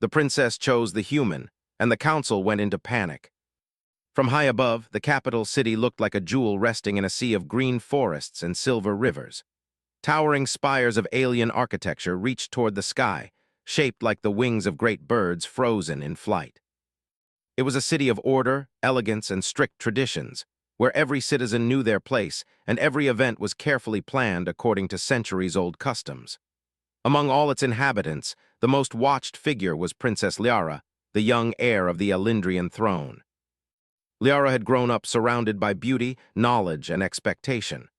The princess chose the human, and the council went into panic. From high above, the capital city looked like a jewel resting in a sea of green forests and silver rivers. Towering spires of alien architecture reached toward the sky, shaped like the wings of great birds frozen in flight. It was a city of order, elegance, and strict traditions, where every citizen knew their place and every event was carefully planned according to centuries-old customs. Among all its inhabitants, the most watched figure was Princess Liara, the young heir of the Elendrian throne. Liara had grown up surrounded by beauty, knowledge, and expectation.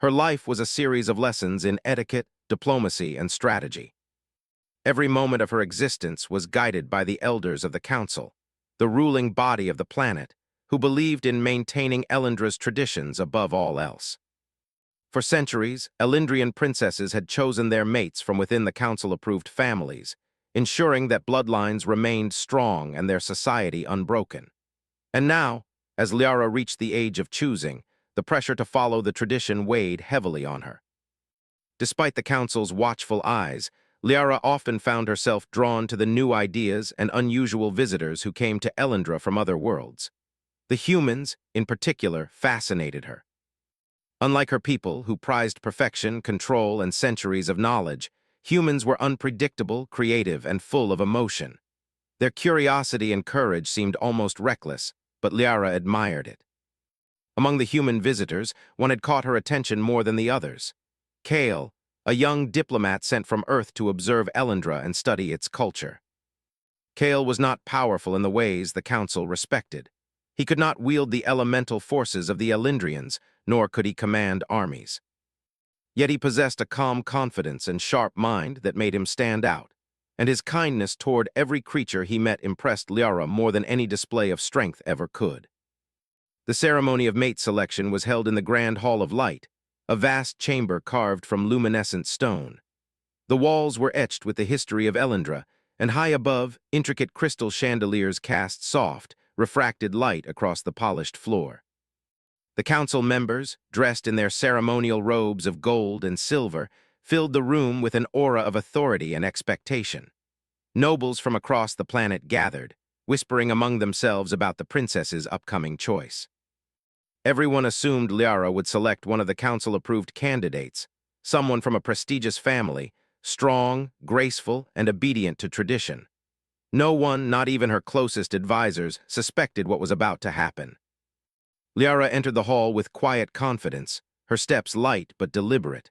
Her life was a series of lessons in etiquette, diplomacy, and strategy. Every moment of her existence was guided by the elders of the council, the ruling body of the planet, who believed in maintaining Elendra's traditions above all else. For centuries, Elendrian princesses had chosen their mates from within the council-approved families, ensuring that bloodlines remained strong and their society unbroken. And now, as Liara reached the age of choosing, the pressure to follow the tradition weighed heavily on her. Despite the council's watchful eyes, Liara often found herself drawn to the new ideas and unusual visitors who came to Elendra from other worlds. The humans, in particular, fascinated her. Unlike her people, who prized perfection, control, and centuries of knowledge, humans were unpredictable, creative, and full of emotion. Their curiosity and courage seemed almost reckless, but Liara admired it. Among the human visitors, one had caught her attention more than the others. Kale, a young diplomat sent from Earth to observe Elendra and study its culture. Kale was not powerful in the ways the council respected. He could not wield the elemental forces of the Elendrians, nor could he command armies. Yet he possessed a calm confidence and sharp mind that made him stand out, and his kindness toward every creature he met impressed Liara more than any display of strength ever could. The ceremony of mate selection was held in the Grand Hall of Light, a vast chamber carved from luminescent stone. The walls were etched with the history of Elendra, and high above, intricate crystal chandeliers cast soft, refracted light across the polished floor. The council members, dressed in their ceremonial robes of gold and silver, filled the room with an aura of authority and expectation. Nobles from across the planet gathered, whispering among themselves about the princess's upcoming choice. Everyone assumed Liara would select one of the council-approved candidates, someone from a prestigious family, strong, graceful, and obedient to tradition. No one, not even her closest advisors, suspected what was about to happen. Liara entered the hall with quiet confidence, her steps light but deliberate.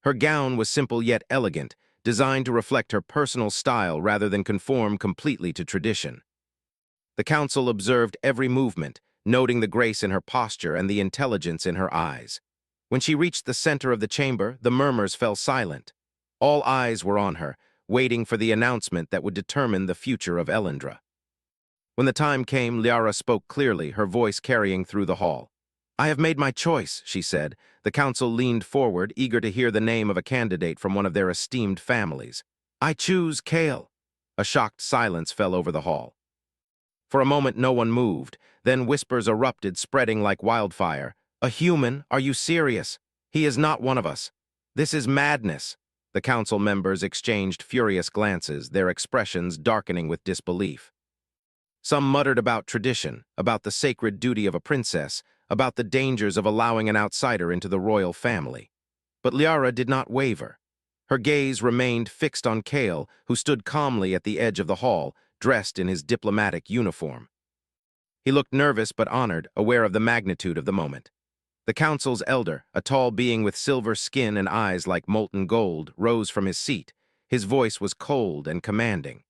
Her gown was simple yet elegant, designed to reflect her personal style rather than conform completely to tradition. The council observed every movement, noting the grace in her posture and the intelligence in her eyes. When she reached the center of the chamber, the murmurs fell silent. All eyes were on her, waiting for the announcement that would determine the future of Elendra. When the time came, Liara spoke clearly, her voice carrying through the hall. "I have made my choice," she said. The council leaned forward, eager to hear the name of a candidate from one of their esteemed families. "I choose Kale." A shocked silence fell over the hall. For a moment no one moved, then whispers erupted, spreading like wildfire. "A human? Are you serious? He is not one of us. This is madness." The council members exchanged furious glances, their expressions darkening with disbelief. Some muttered about tradition, about the sacred duty of a princess, about the dangers of allowing an outsider into the royal family. But Liara did not waver. Her gaze remained fixed on Kale, who stood calmly at the edge of the hall, dressed in his diplomatic uniform. He looked nervous but honored, aware of the magnitude of the moment. The council's elder, a tall being with silver skin and eyes like molten gold, rose from his seat. His voice was cold and commanding.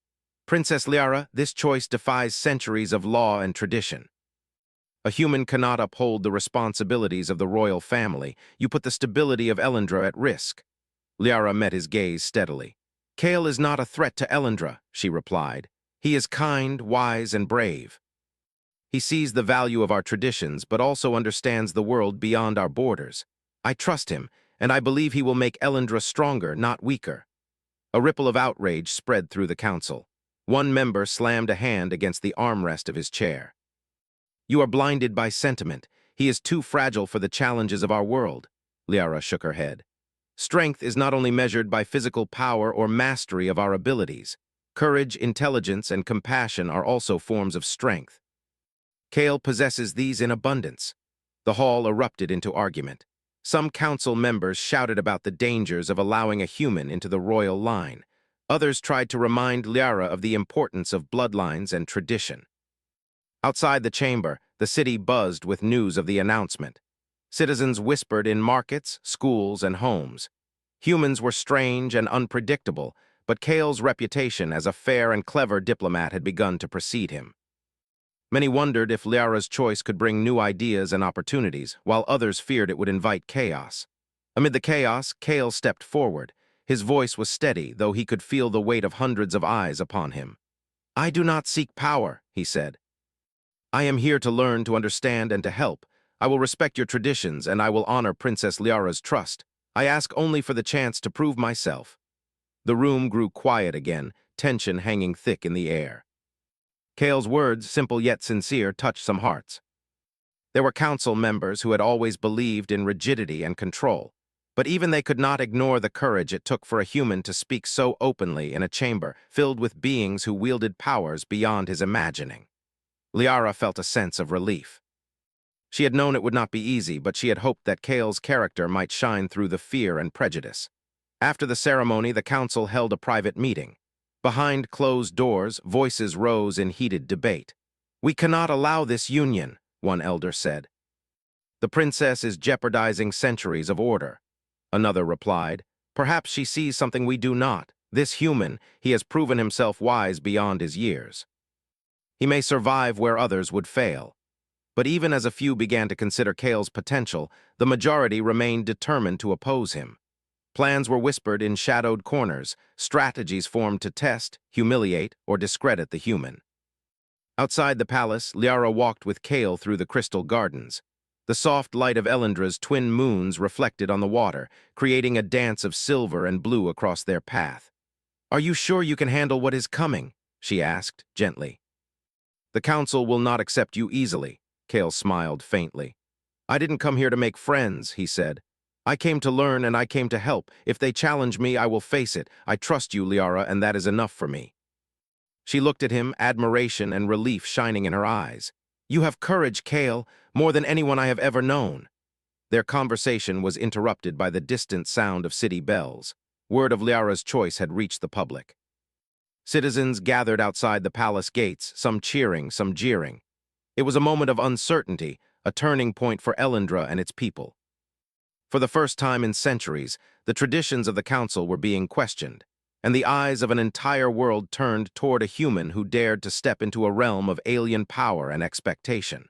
"Princess Liara, this choice defies centuries of law and tradition. A human cannot uphold the responsibilities of the royal family. You put the stability of Elendra at risk." Liara met his gaze steadily. "Kale is not a threat to Elendra," she replied. "He is kind, wise, and brave. He sees the value of our traditions, but also understands the world beyond our borders. I trust him, and I believe he will make Elendra stronger, not weaker." A ripple of outrage spread through the council. One member slammed a hand against the armrest of his chair. "You are blinded by sentiment. He is too fragile for the challenges of our world." Liara shook her head. "Strength is not only measured by physical power or mastery of our abilities. Courage, intelligence, and compassion are also forms of strength. Kale possesses these in abundance. The hall erupted into argument. Some council members shouted about the dangers of allowing a human into the royal line. Others tried to remind Liara of the importance of bloodlines and tradition. Outside the chamber, the city buzzed with news of the announcement. Citizens whispered in markets, schools, and homes. Humans were strange and unpredictable, but Kale's reputation as a fair and clever diplomat had begun to precede him. Many wondered if Liara's choice could bring new ideas and opportunities, while others feared it would invite chaos. Amid the chaos, Kale stepped forward. His voice was steady, though he could feel the weight of hundreds of eyes upon him. "I do not seek power," he said. "I am here to learn, to understand, and to help. I will respect your traditions, and I will honor Princess Liara's trust. I ask only for the chance to prove myself." The room grew quiet again, tension hanging thick in the air. Kale's words, simple yet sincere, touched some hearts. There were council members who had always believed in rigidity and control, but even they could not ignore the courage it took for a human to speak so openly in a chamber filled with beings who wielded powers beyond his imagining. Liara felt a sense of relief. She had known it would not be easy, but she had hoped that Kale's character might shine through the fear and prejudice. After the ceremony, the council held a private meeting. Behind closed doors, voices rose in heated debate. "We cannot allow this union," one elder said. "The princess is jeopardizing centuries of order," another replied. "Perhaps she sees something we do not. This human, he has proven himself wise beyond his years. He may survive where others would fail." But even as a few began to consider Kale's potential, the majority remained determined to oppose him. Plans were whispered in shadowed corners, strategies formed to test, humiliate, or discredit the human. Outside the palace, Liara walked with Kale through the crystal gardens. The soft light of Elendra's twin moons reflected on the water, creating a dance of silver and blue across their path. "Are you sure you can handle what is coming?" she asked, gently. "The council will not accept you easily," Kale smiled faintly. "I didn't come here to make friends," he said. "I came to learn and I came to help. If they challenge me, I will face it. I trust you, Liara, and that is enough for me." She looked at him, admiration and relief shining in her eyes. "You have courage, Kale, more than anyone I have ever known." Their conversation was interrupted by the distant sound of city bells. Word of Liara's choice had reached the public. Citizens gathered outside the palace gates, some cheering, some jeering. It was a moment of uncertainty, a turning point for Elendra and its people. For the first time in centuries, the traditions of the council were being questioned, and the eyes of an entire world turned toward a human who dared to step into a realm of alien power and expectation.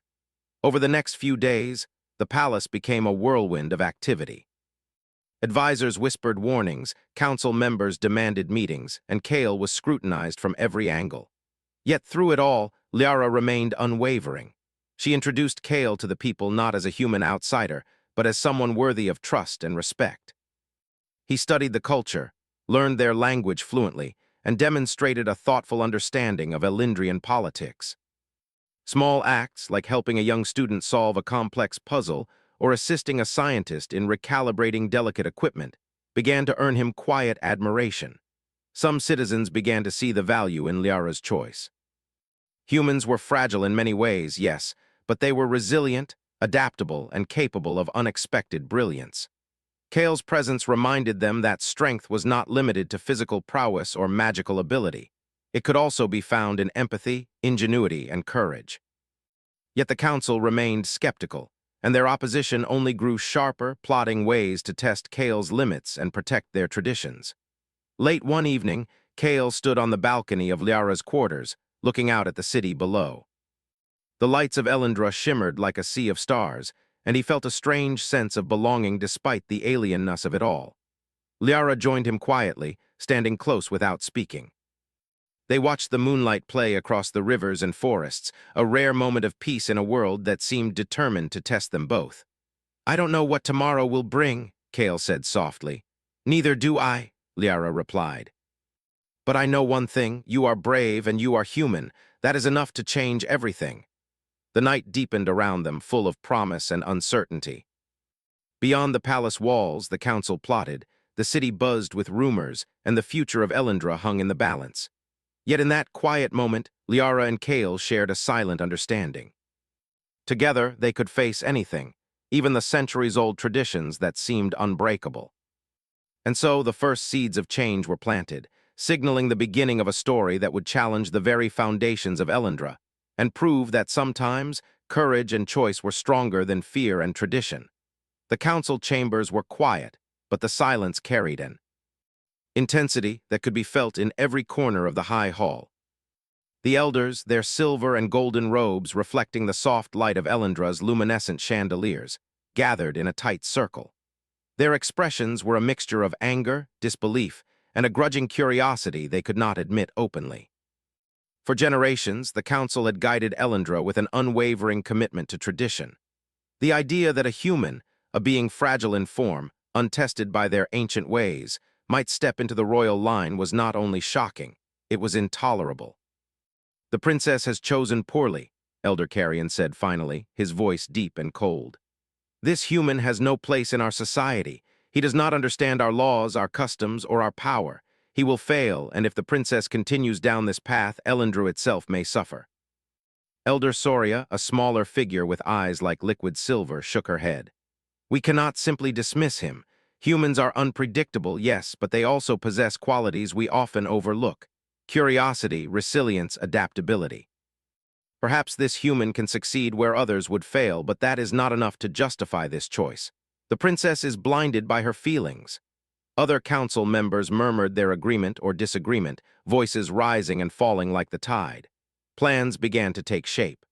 Over the next few days, the palace became a whirlwind of activity. Advisors whispered warnings, council members demanded meetings, and Kale was scrutinized from every angle. Yet through it all, Liara remained unwavering. She introduced Kale to the people not as a human outsider, but as someone worthy of trust and respect. He studied the culture, learned their language fluently, and demonstrated a thoughtful understanding of Elendrian politics. Small acts, like helping a young student solve a complex puzzle or assisting a scientist in recalibrating delicate equipment, began to earn him quiet admiration. Some citizens began to see the value in Liara's choice. Humans were fragile in many ways, yes, but they were resilient, adaptable, and capable of unexpected brilliance. Kale's presence reminded them that strength was not limited to physical prowess or magical ability. It could also be found in empathy, ingenuity, and courage. Yet the council remained skeptical, and their opposition only grew sharper, plotting ways to test Kale's limits and protect their traditions. Late one evening, Kale stood on the balcony of Liara's quarters, looking out at the city below. The lights of Elendra shimmered like a sea of stars, and he felt a strange sense of belonging despite the alienness of it all. Liara joined him quietly, standing close without speaking. They watched the moonlight play across the rivers and forests, a rare moment of peace in a world that seemed determined to test them both. "I don't know what tomorrow will bring," Kale said softly. "Neither do I," Liara replied. "But I know one thing, you are brave and you are human. That is enough to change everything." The night deepened around them, full of promise and uncertainty. Beyond the palace walls, the council plotted, the city buzzed with rumors, and the future of Elendra hung in the balance. Yet in that quiet moment, Liara and Kale shared a silent understanding. Together, they could face anything, even the centuries-old traditions that seemed unbreakable. And so the first seeds of change were planted, signaling the beginning of a story that would challenge the very foundations of Elendra, and prove that sometimes courage and choice were stronger than fear and tradition. The council chambers were quiet, but the silence carried an intensity that could be felt in every corner of the high hall. The elders, their silver and golden robes reflecting the soft light of Elendra's luminescent chandeliers, gathered in a tight circle. Their expressions were a mixture of anger, disbelief, and a grudging curiosity they could not admit openly. For generations, the council had guided Elendra with an unwavering commitment to tradition. The idea that a human, a being fragile in form, untested by their ancient ways, might step into the royal line was not only shocking, it was intolerable. "The princess has chosen poorly," Elder Carrion said finally, his voice deep and cold. "This human has no place in our society. He does not understand our laws, our customs, or our power. He will fail, and if the princess continues down this path, Elendra itself may suffer." Elder Soria, a smaller figure with eyes like liquid silver, shook her head. "We cannot simply dismiss him. Humans are unpredictable, yes, but they also possess qualities we often overlook: curiosity, resilience, adaptability. Perhaps this human can succeed where others would fail, but that is not enough to justify this choice. The princess is blinded by her feelings." Other council members murmured their agreement or disagreement, voices rising and falling like the tide. Plans began to take shape.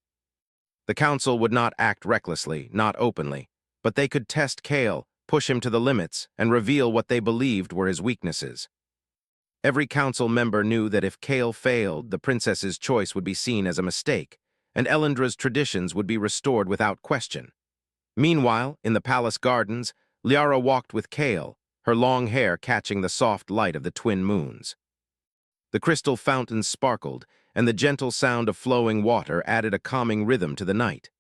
The council would not act recklessly, not openly, but they could test Kale, push him to the limits, and reveal what they believed were his weaknesses. Every council member knew that if Kale failed, the princess's choice would be seen as a mistake, and Elendra's traditions would be restored without question. Meanwhile, in the palace gardens, Liara walked with Kale, her long hair catching the soft light of the twin moons. The crystal fountains sparkled, and the gentle sound of flowing water added a calming rhythm to the night.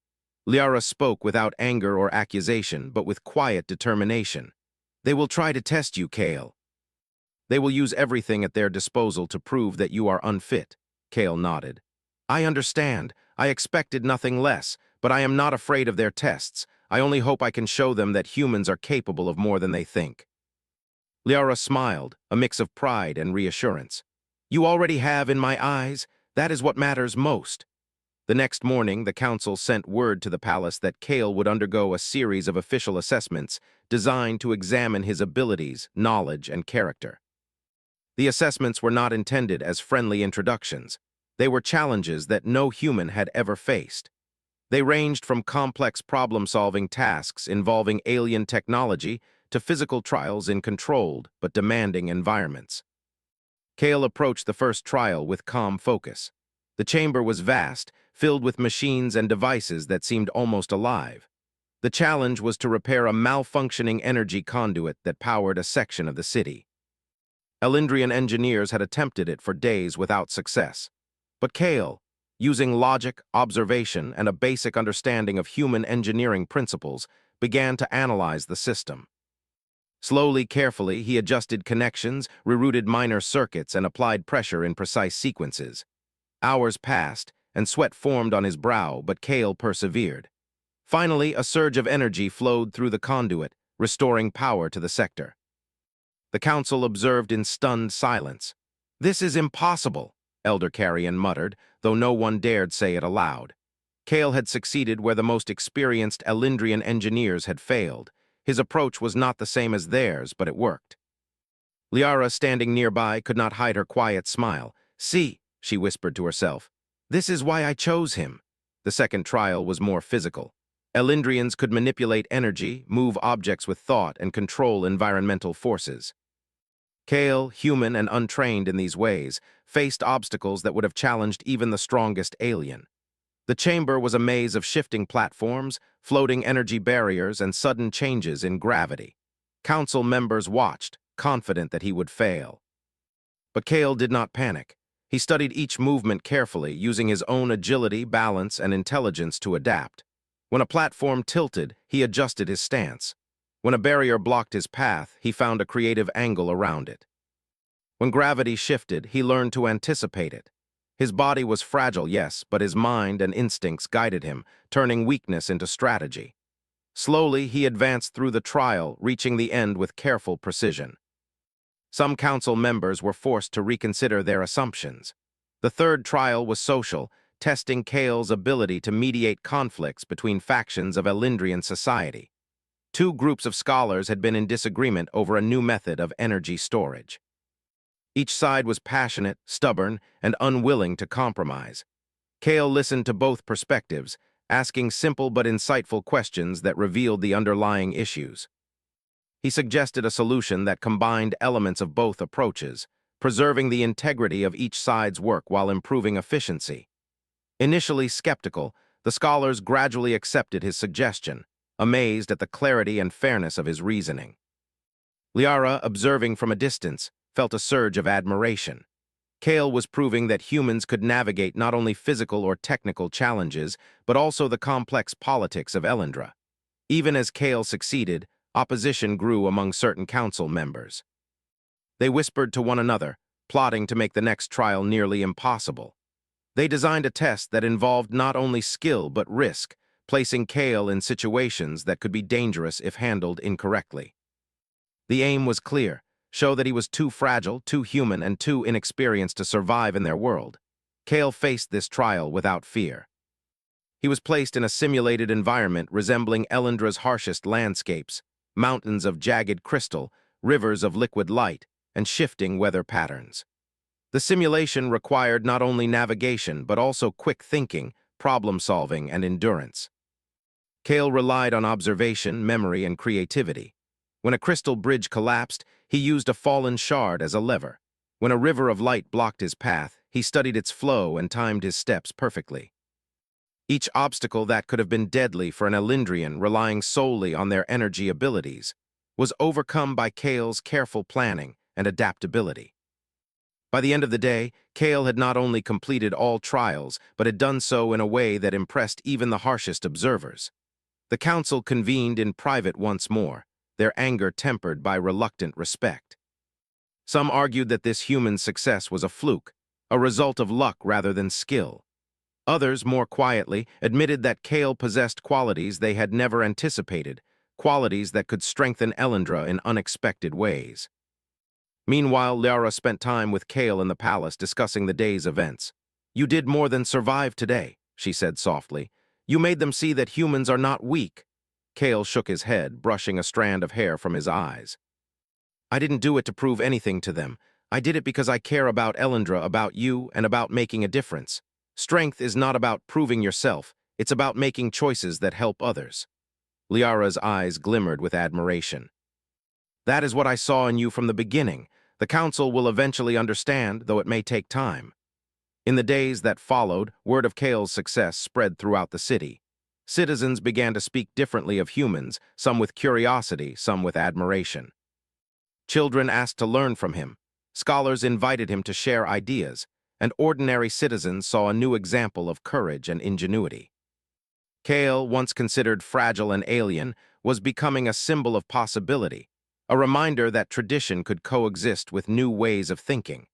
Liara spoke without anger or accusation, but with quiet determination. "They will try to test you, Kale. They will use everything at their disposal to prove that you are unfit." Kale nodded. "I understand. I expected nothing less, but I am not afraid of their tests. I only hope I can show them that humans are capable of more than they think." Liara smiled, a mix of pride and reassurance. "You already have in my eyes. That is what matters most." The next morning, the council sent word to the palace that Kale would undergo a series of official assessments designed to examine his abilities, knowledge, and character. The assessments were not intended as friendly introductions. They were challenges that no human had ever faced. They ranged from complex problem-solving tasks involving alien technology to physical trials in controlled but demanding environments. Kale approached the first trial with calm focus. The chamber was vast, filled with machines and devices that seemed almost alive. The challenge was to repair a malfunctioning energy conduit that powered a section of the city. Elendrian engineers had attempted it for days without success. But Kale, using logic, observation, and a basic understanding of human engineering principles, began to analyze the system. Slowly, carefully, he adjusted connections, rerouted minor circuits, and applied pressure in precise sequences. Hours passed, and sweat formed on his brow, but Kale persevered. Finally, a surge of energy flowed through the conduit, restoring power to the sector. The council observed in stunned silence. "This is impossible," Elder Carrion muttered, though no one dared say it aloud. Kale had succeeded where the most experienced Elendrian engineers had failed. His approach was not the same as theirs, but it worked. Liara, standing nearby, could not hide her quiet smile. "See," she whispered to herself, "this is why I chose him." The second trial was more physical. Elendrians could manipulate energy, move objects with thought, and control environmental forces. Kale, human and untrained in these ways, faced obstacles that would have challenged even the strongest alien. The chamber was a maze of shifting platforms, floating energy barriers, and sudden changes in gravity. Council members watched, confident that he would fail. But Kale did not panic. He studied each movement carefully, using his own agility, balance, and intelligence to adapt. When a platform tilted, he adjusted his stance. When a barrier blocked his path, he found a creative angle around it. When gravity shifted, he learned to anticipate it. His body was fragile, yes, but his mind and instincts guided him, turning weakness into strategy. Slowly, he advanced through the trial, reaching the end with careful precision. Some council members were forced to reconsider their assumptions. The third trial was social, testing Kale's ability to mediate conflicts between factions of Elendrian society. Two groups of scholars had been in disagreement over a new method of energy storage. Each side was passionate, stubborn, and unwilling to compromise. Kale listened to both perspectives, asking simple but insightful questions that revealed the underlying issues. He suggested a solution that combined elements of both approaches, preserving the integrity of each side's work while improving efficiency. Initially skeptical, the scholars gradually accepted his suggestion, amazed at the clarity and fairness of his reasoning. Liara, observing from a distance, felt a surge of admiration. Kale was proving that humans could navigate not only physical or technical challenges, but also the complex politics of Elendra. Even as Kale succeeded, opposition grew among certain council members. They whispered to one another, plotting to make the next trial nearly impossible. They designed a test that involved not only skill but risk, placing Kale in situations that could be dangerous if handled incorrectly. The aim was clear: show that he was too fragile, too human, and too inexperienced to survive in their world. Kale faced this trial without fear. He was placed in a simulated environment resembling Elendra's harshest landscapes: mountains of jagged crystal, rivers of liquid light, and shifting weather patterns. The simulation required not only navigation but also quick thinking, problem-solving, and endurance. Kale relied on observation, memory, and creativity. When a crystal bridge collapsed, he used a fallen shard as a lever. When a river of light blocked his path, he studied its flow and timed his steps perfectly. Each obstacle that could have been deadly for an Elendrian relying solely on their energy abilities was overcome by Kale's careful planning and adaptability. By the end of the day, Kale had not only completed all trials, but had done so in a way that impressed even the harshest observers. The council convened in private once more, their anger tempered by reluctant respect. Some argued that this human success was a fluke, a result of luck rather than skill. Others, more quietly, admitted that Kale possessed qualities they had never anticipated, qualities that could strengthen Elendra in unexpected ways. Meanwhile, Liara spent time with Kale in the palace discussing the day's events. "You did more than survive today," she said softly. "You made them see that humans are not weak." Kale shook his head, brushing a strand of hair from his eyes. "I didn't do it to prove anything to them. I did it because I care about Elendra, about you, and about making a difference. Strength is not about proving yourself, it's about making choices that help others." Liara's eyes glimmered with admiration. "That is what I saw in you from the beginning. The council will eventually understand, though it may take time." In the days that followed, word of Kale's success spread throughout the city. Citizens began to speak differently of humans, some with curiosity, some with admiration. Children asked to learn from him. Scholars invited him to share ideas, and ordinary citizens saw a new example of courage and ingenuity. Kale, once considered fragile and alien, was becoming a symbol of possibility, a reminder that tradition could coexist with new ways of thinking.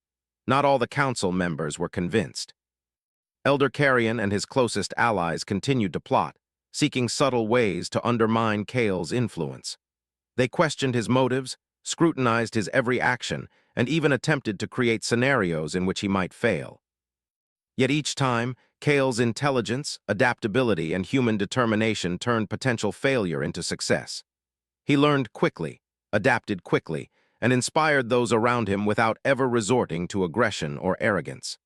Not all the council members were convinced. Elder Carrion and his closest allies continued to plot, seeking subtle ways to undermine Kale's influence. They questioned his motives, scrutinized his every action, and even attempted to create scenarios in which he might fail. Yet each time, Kale's intelligence, adaptability, and human determination turned potential failure into success. He learned quickly, adapted quickly, and inspired those around him without ever resorting to aggression or arrogance.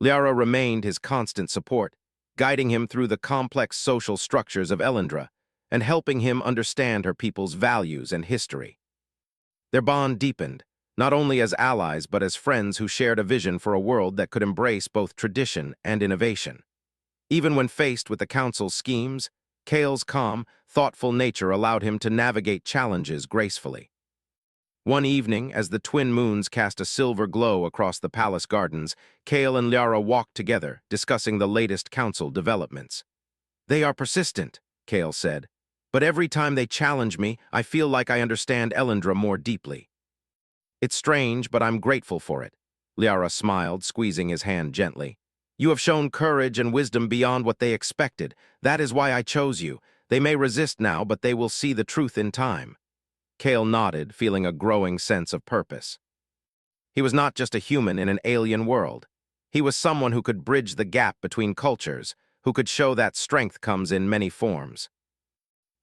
Liara remained his constant support, guiding him through the complex social structures of Elendra and helping him understand her people's values and history. Their bond deepened, not only as allies but as friends who shared a vision for a world that could embrace both tradition and innovation. Even when faced with the council's schemes, Kale's calm, thoughtful nature allowed him to navigate challenges gracefully. One evening, as the twin moons cast a silver glow across the palace gardens, Kale and Liara walked together, discussing the latest council developments. "They are persistent," Kale said, "but every time they challenge me, I feel like I understand Elendra more deeply." It's strange, but I'm grateful for it. Liara smiled, squeezing his hand gently. You have shown courage and wisdom beyond what they expected. That is why I chose you. They may resist now, but they will see the truth in time. Kale nodded, feeling a growing sense of purpose. He was not just a human in an alien world. He was someone who could bridge the gap between cultures, who could show that strength comes in many forms.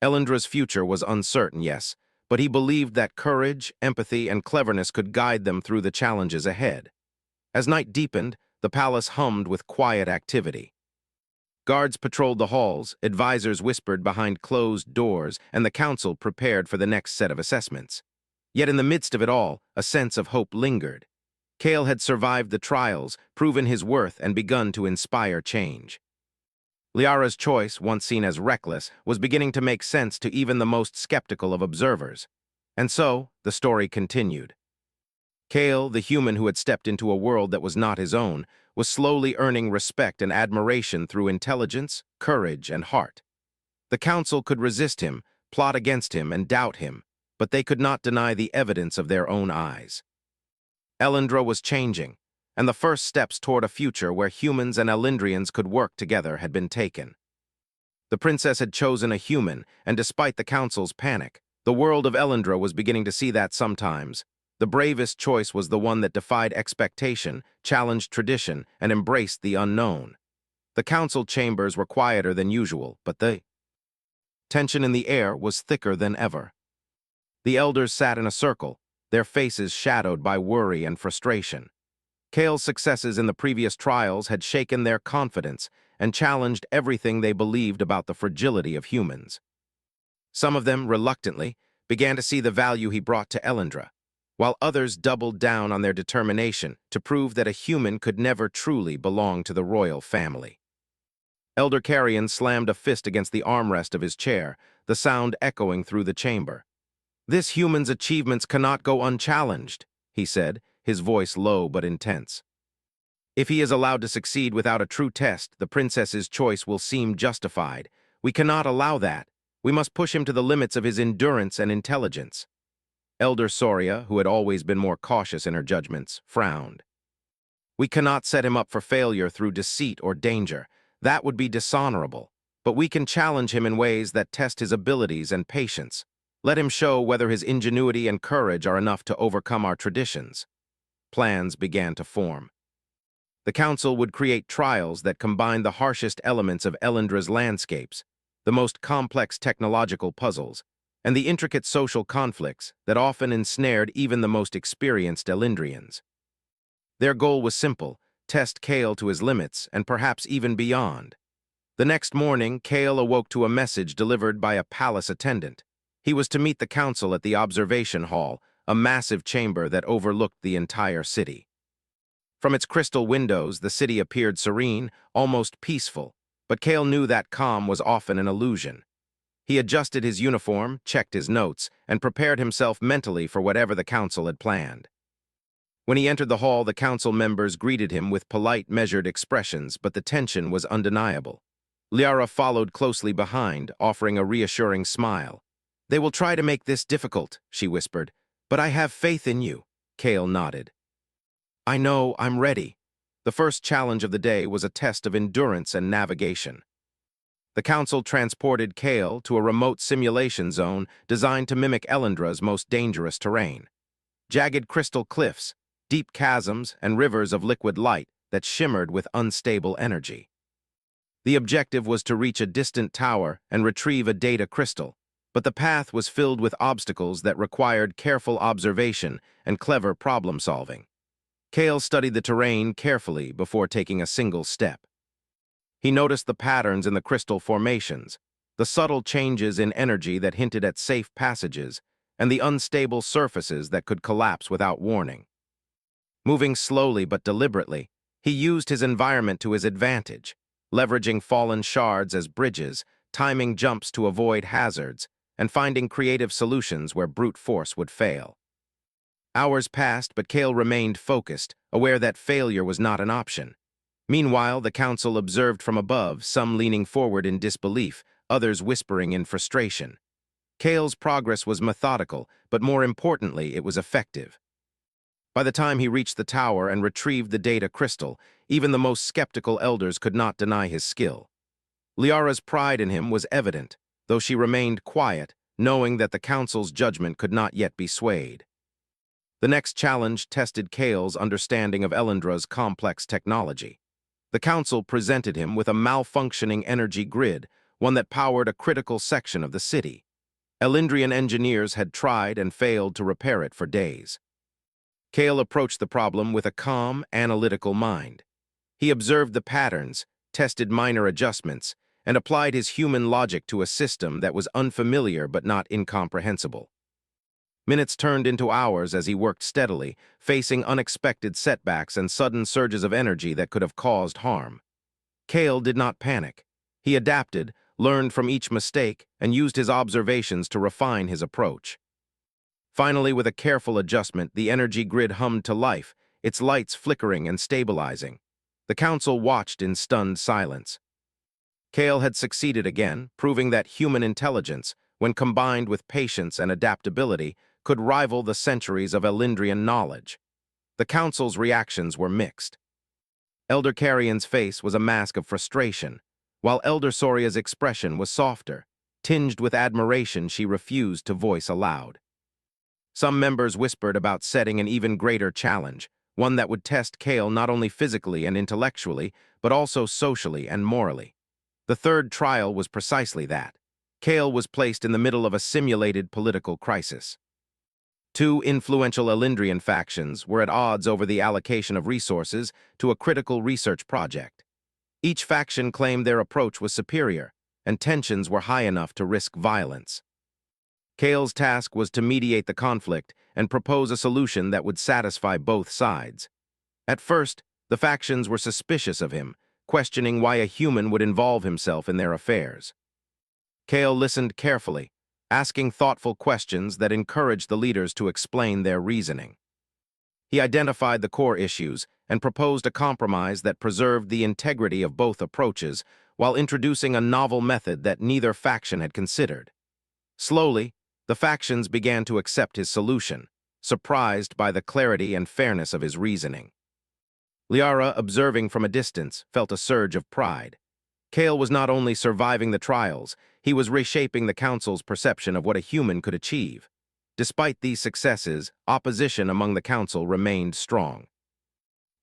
Elendra's future was uncertain, yes, but he believed that courage, empathy, and cleverness could guide them through the challenges ahead. As night deepened, the palace hummed with quiet activity. Guards patrolled the halls, advisors whispered behind closed doors, and the council prepared for the next set of assessments. Yet in the midst of it all, a sense of hope lingered. Kale had survived the trials, proven his worth, and begun to inspire change. Liara's choice, once seen as reckless, was beginning to make sense to even the most skeptical of observers. And so, the story continued. Kale, the human who had stepped into a world that was not his own, was slowly earning respect and admiration through intelligence, courage, and heart. The council could resist him, plot against him, and doubt him, but they could not deny the evidence of their own eyes. Elendra was changing, and the first steps toward a future where humans and Elendrians could work together had been taken. The princess had chosen a human, and despite the council's panic, the world of Elendra was beginning to see that sometimes. The bravest choice was the one that defied expectation, challenged tradition, and embraced the unknown. The council chambers were quieter than usual, but the tension in the air was thicker than ever. The elders sat in a circle, their faces shadowed by worry and frustration. Kale's successes in the previous trials had shaken their confidence and challenged everything they believed about the fragility of humans. Some of them, reluctantly, began to see the value he brought to Elendra, while others doubled down on their determination to prove that a human could never truly belong to the royal family. Elder Carrion slammed a fist against the armrest of his chair, the sound echoing through the chamber. This human's achievements cannot go unchallenged, he said, his voice low but intense. If he is allowed to succeed without a true test, the princess's choice will seem justified. We cannot allow that. We must push him to the limits of his endurance and intelligence. Elder Soria, who had always been more cautious in her judgments, frowned. We cannot set him up for failure through deceit or danger. That would be dishonorable. But we can challenge him in ways that test his abilities and patience. Let him show whether his ingenuity and courage are enough to overcome our traditions. Plans began to form. The council would create trials that combined the harshest elements of Elendra's landscapes, the most complex technological puzzles, and the intricate social conflicts that often ensnared even the most experienced Elendrians. Their goal was simple: test Kale to his limits and perhaps even beyond. The next morning, Kale awoke to a message delivered by a palace attendant. He was to meet the council at the observation hall, a massive chamber that overlooked the entire city. From its crystal windows, the city appeared serene, almost peaceful, but Kale knew that calm was often an illusion. He adjusted his uniform, checked his notes, and prepared himself mentally for whatever the council had planned. When he entered the hall, the council members greeted him with polite, measured expressions, but the tension was undeniable. Liara followed closely behind, offering a reassuring smile. They will try to make this difficult, she whispered, but I have faith in you. Kale nodded. I know, I'm ready. The first challenge of the day was a test of endurance and navigation. The council transported Kale to a remote simulation zone designed to mimic Elendra's most dangerous terrain. Jagged crystal cliffs, deep chasms, and rivers of liquid light that shimmered with unstable energy. The objective was to reach a distant tower and retrieve a data crystal, but the path was filled with obstacles that required careful observation and clever problem-solving. Kale studied the terrain carefully before taking a single step. He noticed the patterns in the crystal formations, the subtle changes in energy that hinted at safe passages, and the unstable surfaces that could collapse without warning. Moving slowly but deliberately, he used his environment to his advantage, leveraging fallen shards as bridges, timing jumps to avoid hazards, and finding creative solutions where brute force would fail. Hours passed, but Kale remained focused, aware that failure was not an option. Meanwhile, the council observed from above, some leaning forward in disbelief, others whispering in frustration. Kale's progress was methodical, but more importantly, it was effective. By the time he reached the tower and retrieved the data crystal, even the most skeptical elders could not deny his skill. Liara's pride in him was evident, though she remained quiet, knowing that the council's judgment could not yet be swayed. The next challenge tested Kale's understanding of Elendra's complex technology. The council presented him with a malfunctioning energy grid, one that powered a critical section of the city. Elendrian engineers had tried and failed to repair it for days. Kale approached the problem with a calm, analytical mind. He observed the patterns, tested minor adjustments, and applied his human logic to a system that was unfamiliar but not incomprehensible. Minutes turned into hours as he worked steadily, facing unexpected setbacks and sudden surges of energy that could have caused harm. Kale did not panic. He adapted, learned from each mistake, and used his observations to refine his approach. Finally, with a careful adjustment, the energy grid hummed to life, its lights flickering and stabilizing. The council watched in stunned silence. Kale had succeeded again, proving that human intelligence, when combined with patience and adaptability, could rival the centuries of Elendrian knowledge. The council's reactions were mixed. Elder Carrion's face was a mask of frustration, while Elder Soria's expression was softer, tinged with admiration she refused to voice aloud. Some members whispered about setting an even greater challenge, one that would test Kale not only physically and intellectually, but also socially and morally. The third trial was precisely that. Kale was placed in the middle of a simulated political crisis. Two influential Elendrian factions were at odds over the allocation of resources to a critical research project. Each faction claimed their approach was superior, and tensions were high enough to risk violence. Kale's task was to mediate the conflict and propose a solution that would satisfy both sides. At first, the factions were suspicious of him, questioning why a human would involve himself in their affairs. Kale listened carefully, asking thoughtful questions that encouraged the leaders to explain their reasoning. He identified the core issues and proposed a compromise that preserved the integrity of both approaches while introducing a novel method that neither faction had considered. Slowly, the factions began to accept his solution, surprised by the clarity and fairness of his reasoning. Liara, observing from a distance, felt a surge of pride. Kale was not only surviving the trials, he was reshaping the council's perception of what a human could achieve. Despite these successes, opposition among the council remained strong.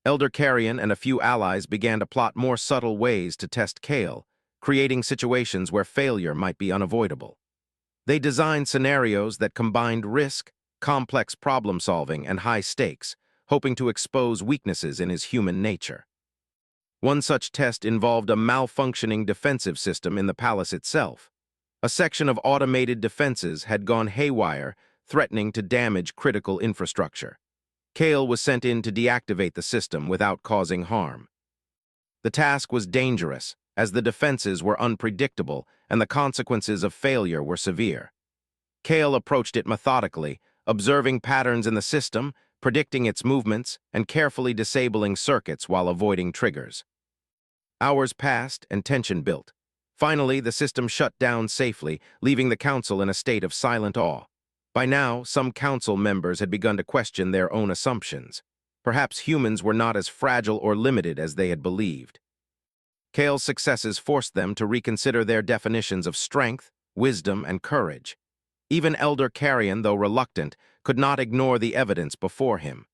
Elder Carrion and a few allies began to plot more subtle ways to test Kale, creating situations where failure might be unavoidable. They designed scenarios that combined risk, complex problem-solving, and high stakes, hoping to expose weaknesses in his human nature. One such test involved a malfunctioning defensive system in the palace itself. A section of automated defenses had gone haywire, threatening to damage critical infrastructure. Kale was sent in to deactivate the system without causing harm. The task was dangerous, as the defenses were unpredictable and the consequences of failure were severe. Kale approached it methodically, observing patterns in the system, predicting its movements, and carefully disabling circuits while avoiding triggers. Hours passed and tension built. Finally, the system shut down safely, leaving the council in a state of silent awe. By now, some council members had begun to question their own assumptions. Perhaps humans were not as fragile or limited as they had believed. Kale's successes forced them to reconsider their definitions of strength, wisdom, and courage. Even Elder Carrion, though reluctant, could not ignore the evidence before him.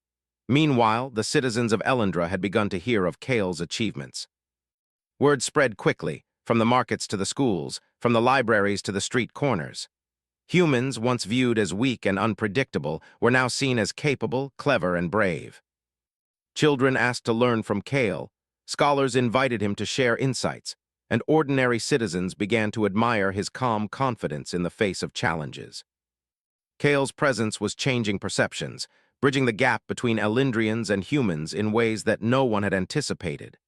Meanwhile, the citizens of Elendra had begun to hear of Kale's achievements. Word spread quickly, from the markets to the schools, from the libraries to the street corners. Humans, once viewed as weak and unpredictable, were now seen as capable, clever, and brave. Children asked to learn from Kale, scholars invited him to share insights, and ordinary citizens began to admire his calm confidence in the face of challenges. Kale's presence was changing perceptions, bridging the gap between Elendrians and humans in ways that no one had anticipated.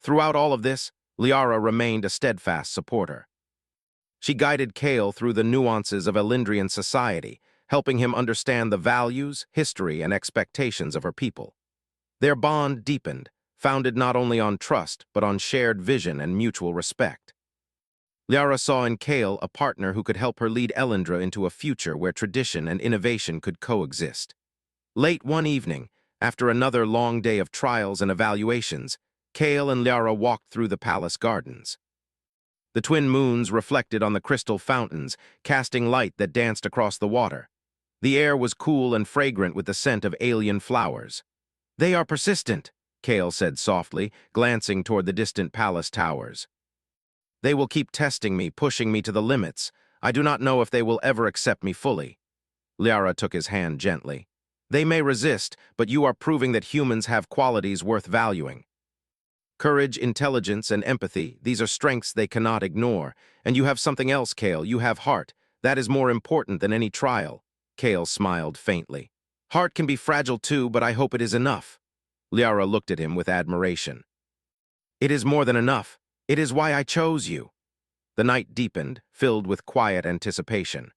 Throughout all of this, Liara remained a steadfast supporter. She guided Kale through the nuances of Elendrian society, helping him understand the values, history, and expectations of her people. Their bond deepened, founded not only on trust, but on shared vision and mutual respect. Liara saw in Kale a partner who could help her lead Elendra into a future where tradition and innovation could coexist. Late one evening, After another long day of trials and evaluations, Kale and Liara walked through the palace gardens. The twin moons reflected on the crystal fountains, casting light that danced across the water. The air was cool and fragrant with the scent of alien flowers. "They are persistent," Kale said softly, glancing toward the distant palace towers. "They will keep testing me, pushing me to the limits. I do not know if they will ever accept me fully." Liara took his hand gently. "They may resist, but you are proving that humans have qualities worth valuing. Courage, intelligence, and empathy, these are strengths they cannot ignore. And you have something else, Kale. You have heart. That is more important than any trial." Kale smiled faintly. "Heart can be fragile too, but I hope it is enough." Liara looked at him with admiration. "It is more than enough. It is why I chose you." The night deepened, filled with quiet anticipation.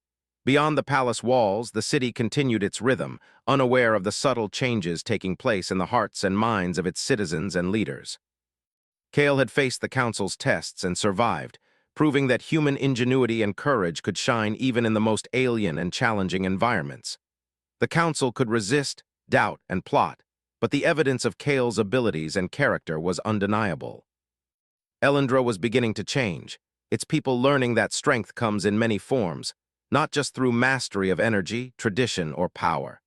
Beyond the palace walls, the city continued its rhythm, unaware of the subtle changes taking place in the hearts and minds of its citizens and leaders. Kale had faced the council's tests and survived, proving that human ingenuity and courage could shine even in the most alien and challenging environments. The council could resist, doubt, and plot, but the evidence of Kale's abilities and character was undeniable. Elendra was beginning to change, its people learning that strength comes in many forms, not just through mastery of energy, tradition, or power.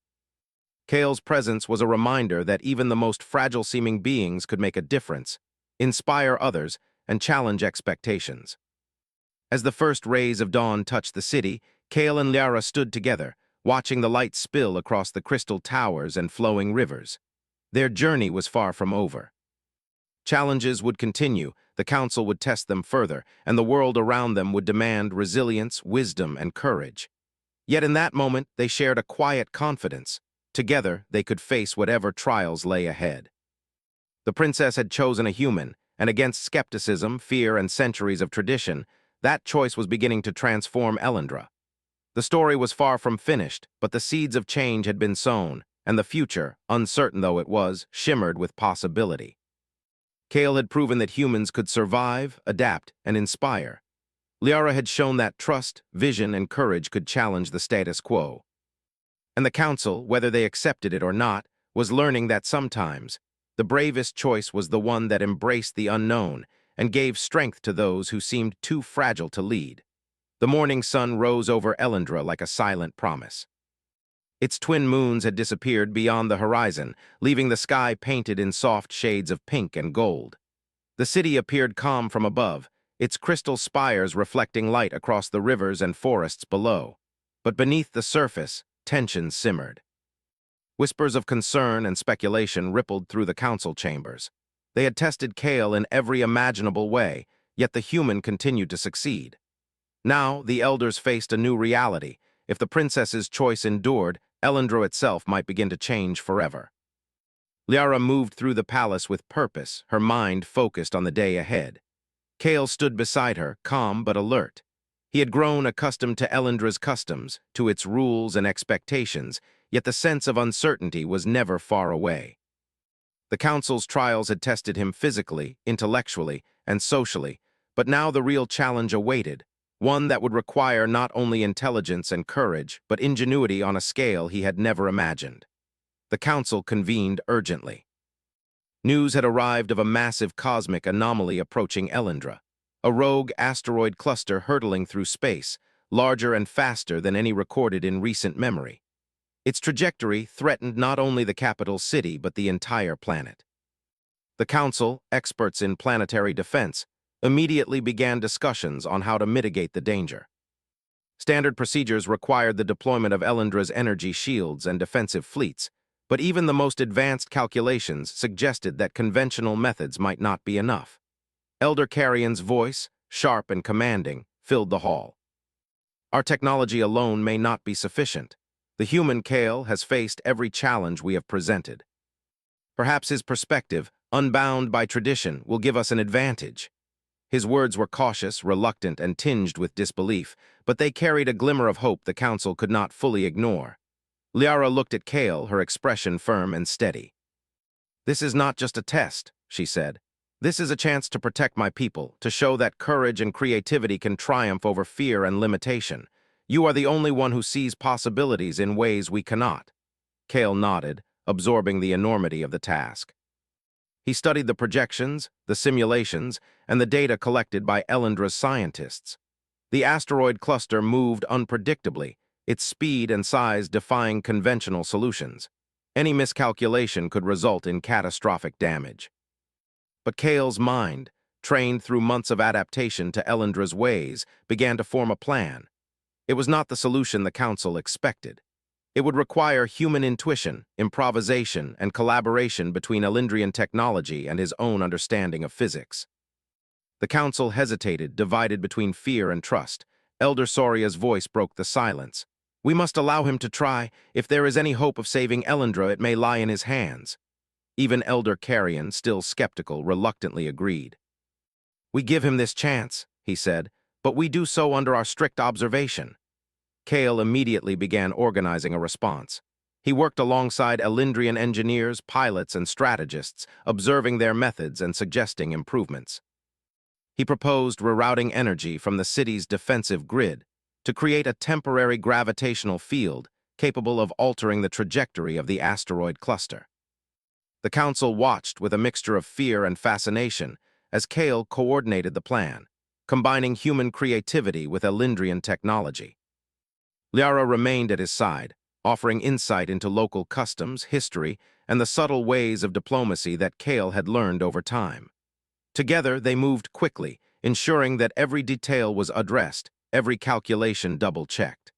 Kale's presence was a reminder that even the most fragile-seeming beings could make a difference, inspire others, and challenge expectations. As the first rays of dawn touched the city, Kale and Liara stood together, watching the light spill across the crystal towers and flowing rivers. Their journey was far from over. Challenges would continue, the council would test them further, and the world around them would demand resilience, wisdom, and courage. Yet in that moment, they shared a quiet confidence. Together, they could face whatever trials lay ahead. The princess had chosen a human, and against skepticism, fear, and centuries of tradition, that choice was beginning to transform Elendra. The story was far from finished, but the seeds of change had been sown, and the future, uncertain though it was, shimmered with possibility. Kale had proven that humans could survive, adapt, and inspire. Liara had shown that trust, vision, and courage could challenge the status quo. And the council, whether they accepted it or not, was learning that sometimes the bravest choice was the one that embraced the unknown and gave strength to those who seemed too fragile to lead. The morning sun rose over Elendra like a silent promise. Its twin moons had disappeared beyond the horizon, leaving the sky painted in soft shades of pink and gold. The city appeared calm from above, its crystal spires reflecting light across the rivers and forests below. But beneath the surface, tension simmered. Whispers of concern and speculation rippled through the council chambers. They had tested Kale in every imaginable way, yet the human continued to succeed. Now, the elders faced a new reality. If the princess's choice endured, Elendra itself might begin to change forever. Liara moved through the palace with purpose, her mind focused on the day ahead. Kale stood beside her, calm but alert. He had grown accustomed to Elendra's customs, to its rules and expectations, yet the sense of uncertainty was never far away. The council's trials had tested him physically, intellectually, and socially, but now the real challenge awaited, one that would require not only intelligence and courage, but ingenuity on a scale he had never imagined. The council convened urgently. News had arrived of a massive cosmic anomaly approaching Elendra, a rogue asteroid cluster hurtling through space, larger and faster than any recorded in recent memory. Its trajectory threatened not only the capital city but the entire planet. The council, experts in planetary defense, immediately began discussions on how to mitigate the danger. Standard procedures required the deployment of Elendra's energy shields and defensive fleets, but even the most advanced calculations suggested that conventional methods might not be enough. Elder Carrion's voice, sharp and commanding, filled the hall. "Our technology alone may not be sufficient. The human Kale has faced every challenge we have presented. Perhaps his perspective, unbound by tradition, will give us an advantage." His words were cautious, reluctant, and tinged with disbelief, but they carried a glimmer of hope the council could not fully ignore. Liara looked at Kale, her expression firm and steady. "This is not just a test," she said. "This is a chance to protect my people, to show that courage and creativity can triumph over fear and limitation. You are the only one who sees possibilities in ways we cannot." Kale nodded, absorbing the enormity of the task. He studied the projections, the simulations, and the data collected by Elendra's scientists. The asteroid cluster moved unpredictably, its speed and size defying conventional solutions. Any miscalculation could result in catastrophic damage. But Kale's mind, trained through months of adaptation to Elendra's ways, began to form a plan. It was not the solution the Council expected. It would require human intuition, improvisation, and collaboration between Elendrian technology and his own understanding of physics. The Council hesitated, divided between fear and trust. Elder Soria's voice broke the silence. "We must allow him to try. If there is any hope of saving Elendra, it may lie in his hands." Even Elder Carrion, still skeptical, reluctantly agreed. "We give him this chance," he said, "but we do so under our strict observation." Kale immediately began organizing a response. He worked alongside Elendrian engineers, pilots, and strategists, observing their methods and suggesting improvements. He proposed rerouting energy from the city's defensive grid to create a temporary gravitational field capable of altering the trajectory of the asteroid cluster. The Council watched with a mixture of fear and fascination as Kale coordinated the plan, combining human creativity with Elendrian technology. Liara remained at his side, offering insight into local customs, history, and the subtle ways of diplomacy that Kale had learned over time. Together, they moved quickly, ensuring that every detail was addressed, every calculation double-checked.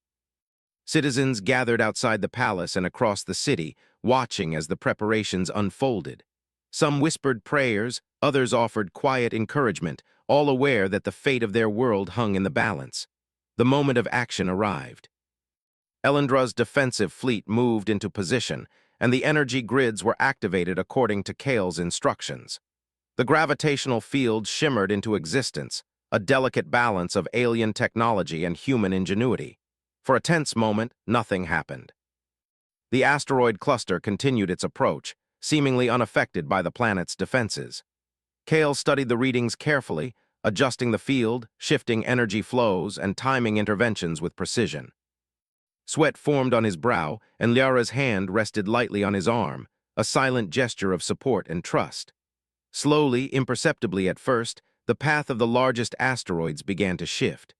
Citizens gathered outside the palace and across the city, watching as the preparations unfolded. Some whispered prayers, others offered quiet encouragement, all aware that the fate of their world hung in the balance. The moment of action arrived. Elendra's defensive fleet moved into position, and the energy grids were activated according to Kale's instructions. The gravitational field shimmered into existence, a delicate balance of alien technology and human ingenuity. For a tense moment, nothing happened. The asteroid cluster continued its approach, seemingly unaffected by the planet's defenses. Kale studied the readings carefully, adjusting the field, shifting energy flows, and timing interventions with precision. Sweat formed on his brow, and Liara's hand rested lightly on his arm, a silent gesture of support and trust. Slowly, imperceptibly at first, the path of the largest asteroids began to shift.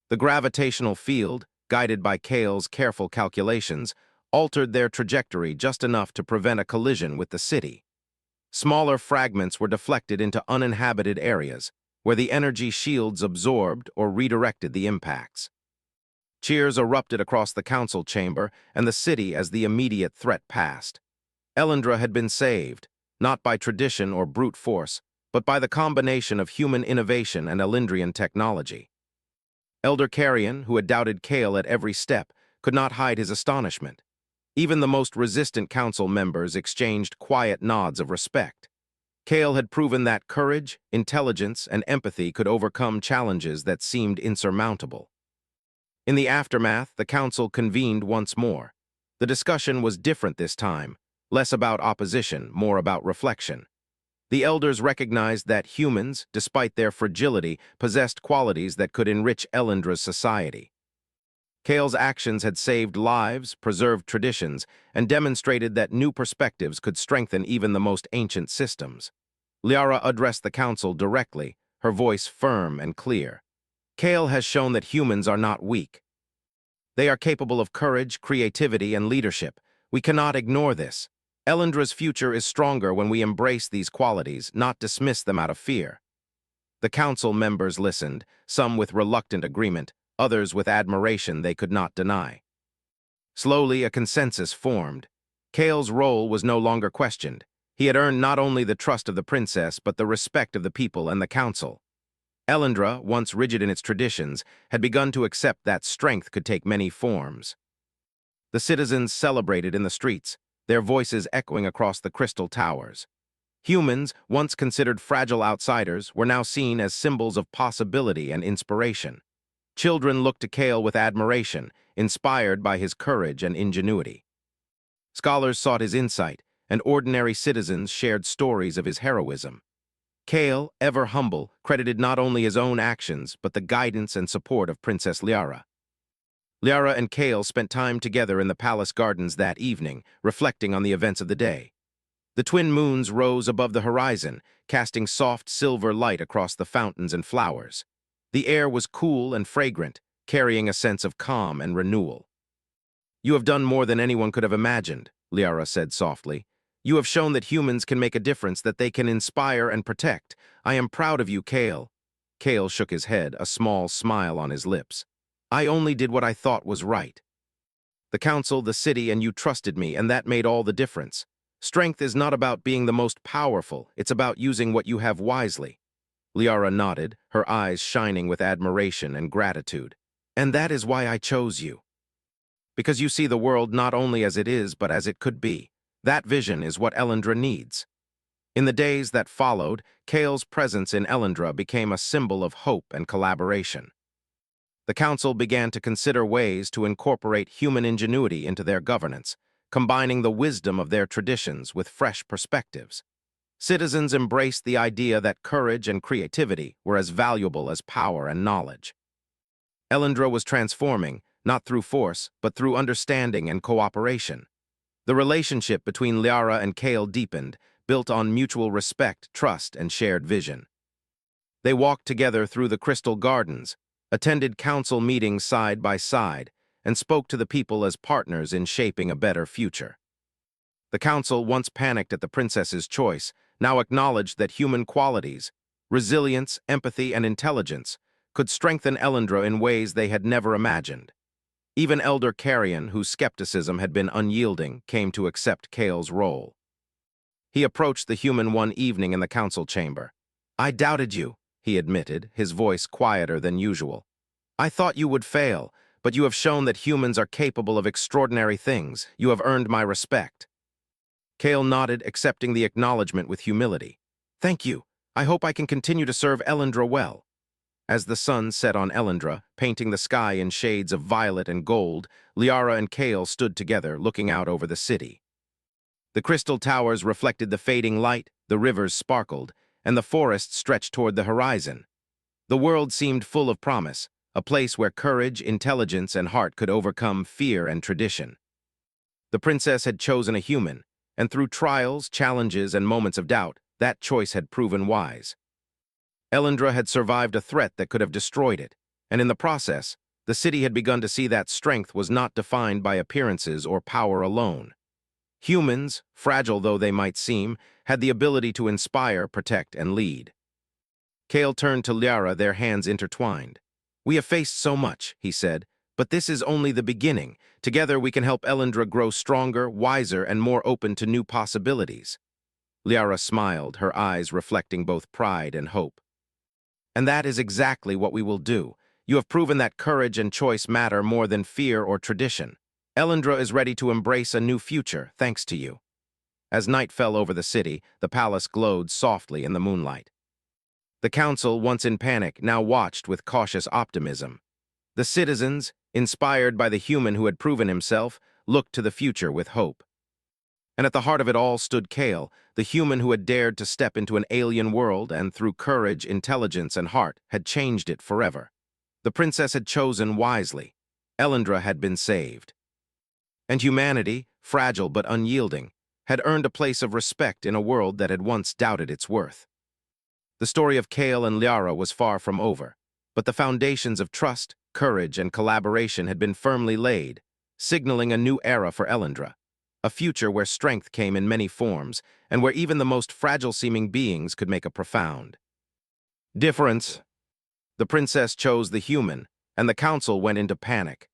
The gravitational field, guided by Kale's careful calculations, altered their trajectory just enough to prevent a collision with the city. Smaller fragments were deflected into uninhabited areas, where the energy shields absorbed or redirected the impacts. Cheers erupted across the council chamber and the city as the immediate threat passed. Elendra had been saved, not by tradition or brute force, but by the combination of human innovation and Elendrian technology. Elder Carrion, who had doubted Kale at every step, could not hide his astonishment. Even the most resistant council members exchanged quiet nods of respect. Kale had proven that courage, intelligence, and empathy could overcome challenges that seemed insurmountable. In the aftermath, the council convened once more. The discussion was different this time, less about opposition, more about reflection. The elders recognized that humans, despite their fragility, possessed qualities that could enrich Elendra's society. Kale's actions had saved lives, preserved traditions, and demonstrated that new perspectives could strengthen even the most ancient systems. Liara addressed the council directly, her voice firm and clear. Kale has shown that humans are not weak. They are capable of courage, creativity, and leadership. We cannot ignore this. Elendra's future is stronger when we embrace these qualities, not dismiss them out of fear. The council members listened, some with reluctant agreement, others with admiration they could not deny. Slowly, a consensus formed. Kale's role was no longer questioned. He had earned not only the trust of the princess, but the respect of the people and the council. Elendra, once rigid in its traditions, had begun to accept that strength could take many forms. The citizens celebrated in the streets, their voices echoing across the crystal towers. Humans, once considered fragile outsiders, were now seen as symbols of possibility and inspiration. Children looked to Kale with admiration, inspired by his courage and ingenuity. Scholars sought his insight, and ordinary citizens shared stories of his heroism. Kale, ever humble, credited not only his own actions, but the guidance and support of Princess Liara. Liara and Kale spent time together in the palace gardens that evening, reflecting on the events of the day. The twin moons rose above the horizon, casting soft silver light across the fountains and flowers. The air was cool and fragrant, carrying a sense of calm and renewal. "You have done more than anyone could have imagined," Liara said softly. "You have shown that humans can make a difference, that they can inspire and protect. I am proud of you, Kale." Kale shook his head, a small smile on his lips. "I only did what I thought was right. The council, the city, and you trusted me, and that made all the difference. Strength is not about being the most powerful, it's about using what you have wisely." Liara nodded, her eyes shining with admiration and gratitude. "And that is why I chose you. Because you see the world not only as it is, but as it could be. That vision is what Elendra needs." In the days that followed, Kale's presence in Elendra became a symbol of hope and collaboration. The council began to consider ways to incorporate human ingenuity into their governance, combining the wisdom of their traditions with fresh perspectives. Citizens embraced the idea that courage and creativity were as valuable as power and knowledge. Elendra was transforming, not through force, but through understanding and cooperation. The relationship between Liara and Kale deepened, built on mutual respect, trust, and shared vision. They walked together through the crystal gardens, attended council meetings side by side, and spoke to the people as partners in shaping a better future. The council, once panicked at the princess's choice, now acknowledged that human qualities, resilience, empathy, and intelligence, could strengthen Elendra in ways they had never imagined. Even Elder Carrion, whose skepticism had been unyielding, came to accept Kale's role. He approached the human one evening in the council chamber. "I doubted you," he admitted, his voice quieter than usual. "I thought you would fail, but you have shown that humans are capable of extraordinary things. You have earned my respect." Kale nodded, accepting the acknowledgement with humility. "Thank you. I hope I can continue to serve Elendra well." As the sun set on Elendra, painting the sky in shades of violet and gold, Liara and Kale stood together, looking out over the city. The crystal towers reflected the fading light, the rivers sparkled, and the forest stretched toward the horizon. The world seemed full of promise, a place where courage, intelligence, and heart could overcome fear and tradition. The princess had chosen a human, and through trials, challenges, and moments of doubt, that choice had proven wise. Elendra had survived a threat that could have destroyed it, and in the process, the city had begun to see that strength was not defined by appearances or power alone. Humans, fragile though they might seem, had the ability to inspire, protect, and lead. Kale turned to Liara, their hands intertwined. "We have faced so much," he said, "but this is only the beginning. Together we can help Elendra grow stronger, wiser, and more open to new possibilities." Liara smiled, her eyes reflecting both pride and hope. "And that is exactly what we will do. You have proven that courage and choice matter more than fear or tradition. Elendra is ready to embrace a new future, thanks to you." As night fell over the city, the palace glowed softly in the moonlight. The council, once in panic, now watched with cautious optimism. The citizens, inspired by the human who had proven himself, looked to the future with hope. And at the heart of it all stood Kale, the human who had dared to step into an alien world and, through courage, intelligence, and heart, had changed it forever. The princess had chosen wisely. Elendra had been saved. And humanity, fragile but unyielding, had earned a place of respect in a world that had once doubted its worth. The story of Kale and Liara was far from over, but the foundations of trust, courage, and collaboration had been firmly laid, signaling a new era for Elendra. A future where strength came in many forms, and where even the most fragile-seeming beings could make a profound difference. The princess chose the human, and the council went into panic.